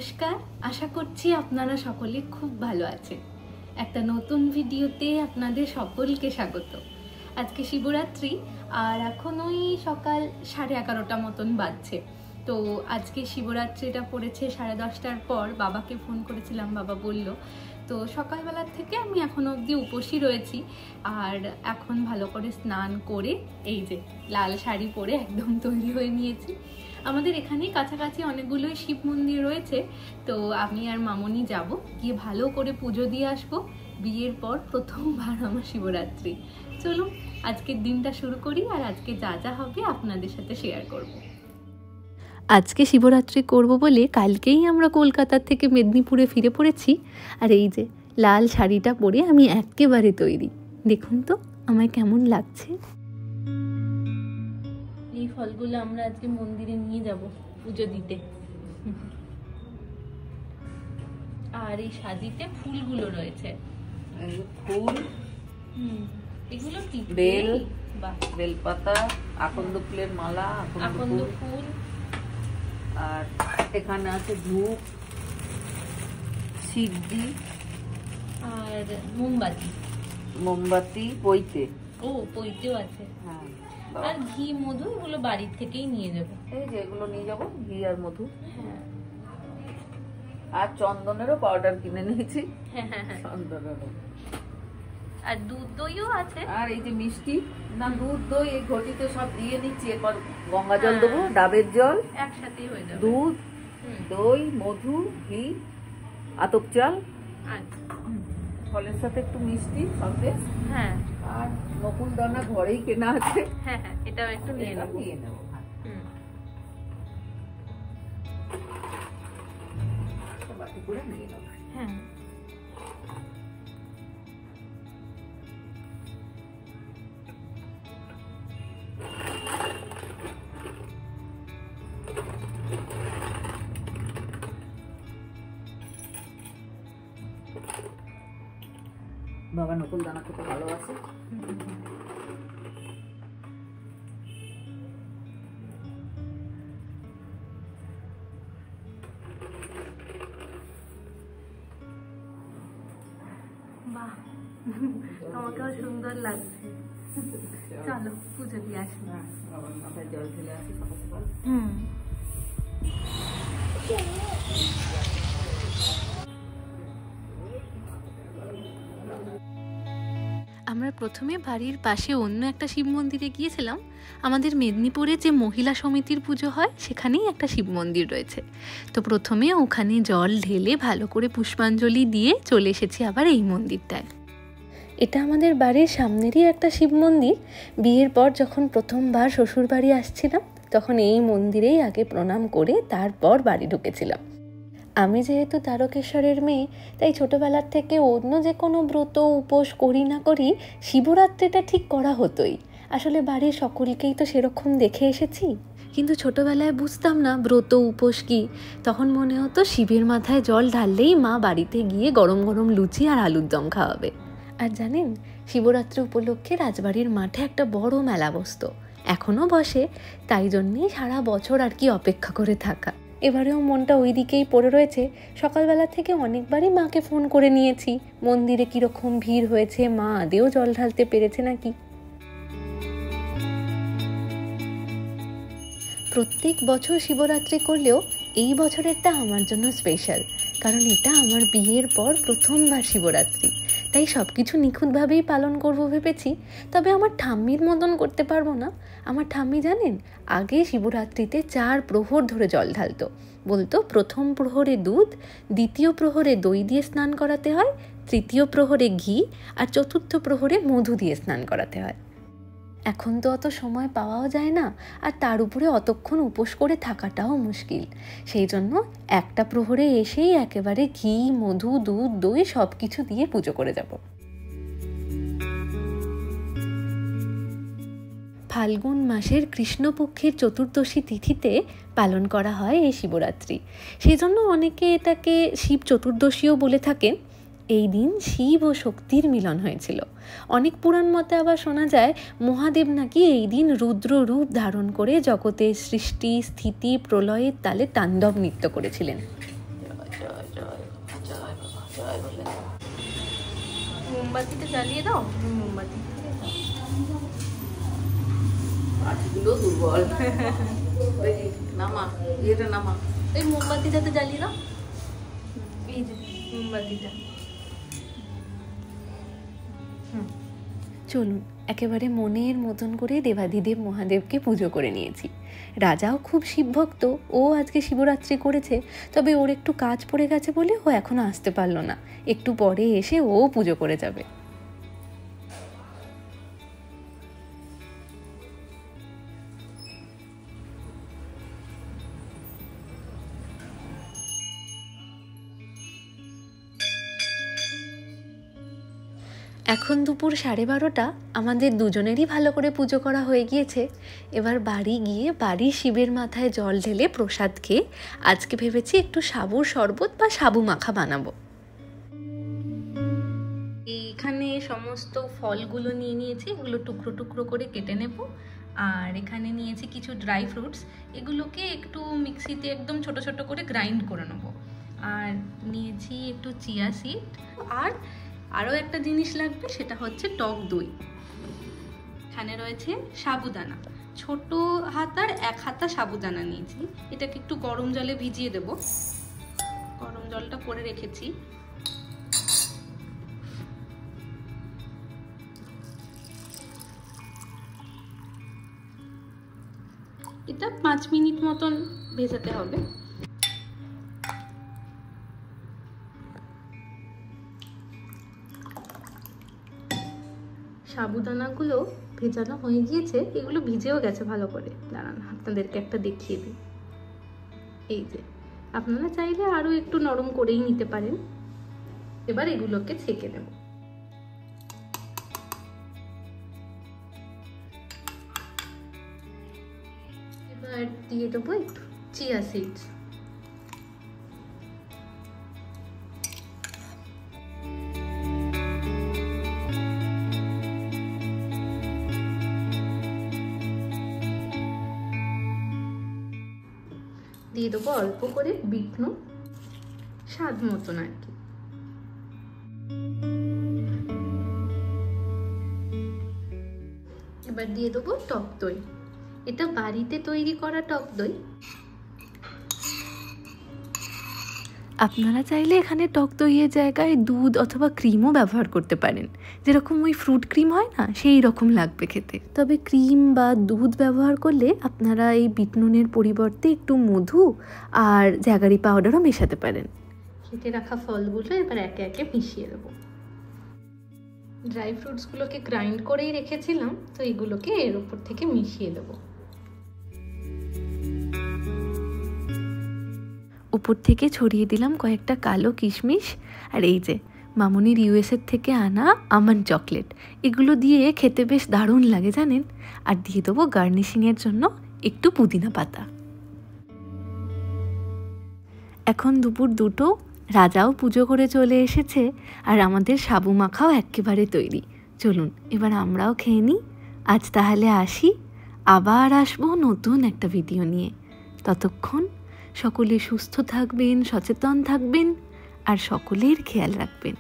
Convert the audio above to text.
নমস্কার, আশা করছি আপনারা সকলে খুব ভালো আছেন। একটা নতুন ভিডিওতে আপনাদের সকলকে স্বাগত। আজকে শিবরাত্রি আর এখন ওই সকাল 11:30 মতন বাজছে। তো আজকে শিবরাত্রিটা পড়েছে 10:30টার পর। বাবাকে ফোন করেছিলাম, বাবা বলল। তো সকালবেলার থেকে আমি এখন অবধি উপোসই রয়েছি। আর এখন ভালো করে স্নান করে এই যে লাল শাড়ি পরে একদম তৈরি হয়ে নিয়েছি। আমাদের এখানে কাছাকাছি অনেকগুলোই শিব মন্দির রয়েছে, তো আমি আর মামনি যাব, গিয়ে ভালো করে পুজো দিয়ে আসবো। বিয়ের পর প্রথমবার আমার শিবরাত্রি। চলুন আজকের দিনটা শুরু করি, আর আজকে যা যা হবে আপনাদের সাথে শেয়ার করব। আজকে শিবরাত্রি করব বলে কালকেই আমরা কলকাতা থেকে মেদিনীপুরে ফিরে পড়েছি। আর এই যে লাল শাড়িটা পরে আমি একেবারে তৈরি। দেখুন তো আমায় কেমন লাগছে। এই ফলগুলো আমরা আজকে মন্দিরে নিয়ে যাব পুজো দিতে। আর এই সাজিতে ফুলগুলো রয়েছে, ফুল, এগুলো কি? বেল, বেলপাতা, আকন্দ ফুলের মালা, আকন্দ ফুল, আর এখানে আছে ধূপ, সিদ্ধি আর মোমবাতি। মোমবাতি পইতে, ও পইতেও আছে। হ্যাঁ, আর ঘি, মধু, এগুলো বাড়ির থেকেই নিয়ে যাবো। এই যে এগুলো নিয়ে যাবো, ঘি আর মধু। হ্যাঁ, আর চন্দনেরও পাউডার কিনে নিয়েছি। হ্যাঁ হ্যাঁ হ্যাঁ, চন্দনেরও। আর দুধ দইও আছে। আর এই যে মিষ্টি, না দুধ দই এই ঘটিতে সব দিয়ে নিচ্ছি। এরপর গঙ্গা জল দেবো, ডাবের জল, একসাথেই হয়ে যাবে। দুধ, দই, মধু, ঘি, আতপ চাল, ফলের সাথে একটু মিষ্টি সন্দেশ। হ্যাঁ, আর নকুল দানা ঘরেই কেনা আছে। হ্যাঁ হ্যাঁ, এটাও একটু নিয়ে নেবো। বাটি করে নিয়ে নেবো। হ্যাঁ, বাবা নকুল দানা খেতে ভালোবাসে। বাহ, তোমাকেও সুন্দর লাগছে। চলো পুজো দিয়ে আসি। বাবার মাথায় জল ঢেলে আসি সকাল সকাল। আমরা প্রথমে বাড়ির পাশে অন্য একটা শিব মন্দিরে গিয়েছিলাম। আমাদের মেদিনীপুরে যে মহিলা সমিতির পুজো হয় সেখানেই একটা শিব মন্দির রয়েছে। তো প্রথমে ওখানে জল ঢেলে ভালো করে পুষ্পাঞ্জলি দিয়ে চলে এসেছি আবার এই মন্দিরটায়। এটা আমাদের বাড়ির সামনেরই একটা শিব মন্দির। বিয়ের পর যখন প্রথমবার শ্বশুর বাড়ি আসছিলাম তখন এই মন্দিরেই আগে প্রণাম করে তারপর বাড়ি ঢুকেছিলাম। আমি যেহেতু তারকেশ্বরের মেয়ে, তাই ছোটোবেলার থেকে অন্য যে কোনো ব্রত উপোস করি না করি, শিবরাত্রিটা ঠিক করা হতোই। আসলে বাড়ির সকলকেই তো সেরকম দেখে এসেছি, কিন্তু ছোটোবেলায় বুঝতাম না ব্রত উপোস কি। তখন মনে হতো শিবের মাথায় জল ঢাললেই মা বাড়িতে গিয়ে গরম গরম লুচি আর আলুর দম খাওয়াবে। আর জানেন, শিবরাত্রি উপলক্ষে রাজবাড়ির মাঠে একটা বড় মেলা বসতো, এখনও বসে। তাই জন্যেই সারা বছর আর কি অপেক্ষা করে থাকা। এবারেও মনটা ওই দিকেই পড়ে রয়েছে। সকালবেলা থেকে অনেকবারই মাকে ফোন করে নিয়েছি মন্দিরে কীরকম ভিড় হয়েছে, মা আদেও জল ঢালতে পেরেছে নাকি। প্রত্যেক বছর শিবরাত্রি করলেও এই বছরেরটা আমার জন্য স্পেশাল, কারণ এটা আমার বিয়ের পর প্রথমবার শিবরাত্রি। তাই সব কিছু নিখুঁতভাবেই পালন করবো ভেবেছি। তবে আমার ঠাম্মির মতন করতে পারবো না। আমার ঠাম্মি জানেন, আগে শিবরাত্রিতে 4 প্রহর ধরে জল ঢালতো। বলতো প্রথম প্রহরে দুধ, দ্বিতীয় প্রহরে দই দিয়ে স্নান করাতে হয়, তৃতীয় প্রহরে ঘি, আর চতুর্থ প্রহরে মধু দিয়ে স্নান করাতে হয়। এখন তো অত সময় পাওয়াও যায় না, আর তার উপরে অতক্ষণ উপোস করে থাকাটাও মুশকিল। সেই জন্য একটা প্রহরে এসেই একেবারে ঘি, মধু, দুধ, দই সব কিছু দিয়ে পুজো করে যাব। ফাল্গুন মাসের কৃষ্ণপক্ষের চতুর্দশী তিথিতে পালন করা হয় এই শিবরাত্রি। সেই জন্য অনেকে এটাকে শিব চতুর্দশীও বলে থাকেন। এই দিন শিব ও শক্তির মিলন হয়েছিল। অনেক পুরাণ মতে আবার শোনা যায় মহাদেব নাকি এই দিন রুদ্র রূপ ধারণ করে জগতের সৃষ্টি, স্থিতি, প্রলয়ের তালে তাণ্ডব নৃত্য করেছিলেন। মোমবাতিটা জ্বালিয়ে দাও। মোমবাতি কাঠগুলো দুর্বল। নামা, এটা নামা। এই মোমবাতিটাতে জ্বালিয়ে দাও। এই যে মোমবাতিটা। চলুন একেবারে মনের মতন করে দেবাদিদেব মহাদেবকে পুজো করে নিয়েছি। রাজাও খুব শিবভক্ত, ও আজকে শিবরাত্রি করেছে, তবে ওর একটু কাজ পড়ে গেছে বলে ও এখনো আসতে পারলো না। একটু পরে এসে ও পুজো করে যাবে। এখন দুপুর 12:30। আমাদের দুজনেরই ভালো করে পুজো করা হয়ে গিয়েছে। এবার বাড়ি গিয়ে বাড়ির শিবের মাথায় জল ঢেলে প্রসাদ খেয়ে আজকে ভেবেছি একটু সাবুর শরবত বা সাবু মাখা বানাবো। এইখানে সমস্ত ফলগুলো নিয়ে নিয়েছি, এগুলো টুকরো টুকরো করে কেটে নেব। আর এখানে নিয়েছি কিছু ড্রাই ফ্রুটস, এগুলোকে একটু মিক্সিতে একদম ছোট ছোট করে গ্রাইন্ড করে নেব। আর নিয়েছি একটু চিয়া সিড, আর আরও একটা জিনিস লাগবে, সেটা হচ্ছে টক দই। এখানে রয়েছে সাবুদানা, ছোট হাতার 1 হাতা সাবুদানা নিয়েছি। এটাকে একটু গরম জলে ভিজিয়ে দেব। গরম জলটা করে রেখেছি। এটা 5 মিনিট মতন ভেজাতে হবে। সাবুদানাগুলো ভেজানো হয়ে গিয়েছে, এগুলো ভিজেও গেছে ভালো করে। দাঁড়ান আপনাদেরকে একটা দেখিয়ে দিই। এই যে, আপনারা চাইলে আরও একটু নরম করেই নিতে পারেন। এবার এগুলোকে ছেঁকে নেব। এবার দিয়ে দেবো একটু চিয়া সিডস। দিয়ে দেবো অল্প করে বিট নুন, স্বাদ মতন আর কি। এবার দিয়ে দেবো টক দই। এটা বাড়িতে তৈরি করা টক দই। আপনারা চাইলে এখানে টক দইয়ের জায়গায় দুধ অথবা ক্রিমও ব্যবহার করতে পারেন, যেরকম ওই ফ্রুট ক্রিম হয় না, সেই রকম লাগবে খেতে। তবে ক্রিম বা দুধ ব্যবহার করলে আপনারা এই বিট নুনের পরিবর্তে একটু মধু আর জ্যাগারি পাউডারও মেশাতে পারেন। কেটে রাখা ফলগুলো এবার একে একে মিশিয়ে দেবো। ড্রাই ফ্রুটসগুলোকে গ্রাইন্ড করেই রেখেছিলাম, তো এগুলোকে এর উপর থেকে মিশিয়ে দেবো। উপর থেকে ছড়িয়ে দিলাম কয়েকটা কালো কিশমিশ, আর এই যে মামুনির ইউএসএর থেকে আনা আমন্ড চকলেট। এগুলো দিয়ে খেতে বেশ দারুণ লাগে জানেন। আর দিয়ে দেবো গার্নিশিংয়ের জন্য একটু পুদিনা পাতা। এখন দুপুর 2টো, রাজাও পুজো করে চলে এসেছে, আর আমাদের সাবু মাখাও একেবারে তৈরি। চলুন এবার আমরাও খেয়ে নিই। আজ তাহলে আসি, আবার আসবো নতুন একটা ভিডিও নিয়ে। ততক্ষণ সকলে সুস্থ থাকবেন, সচেতন থাকবেন, আর সকলের খেয়াল রাখবেন।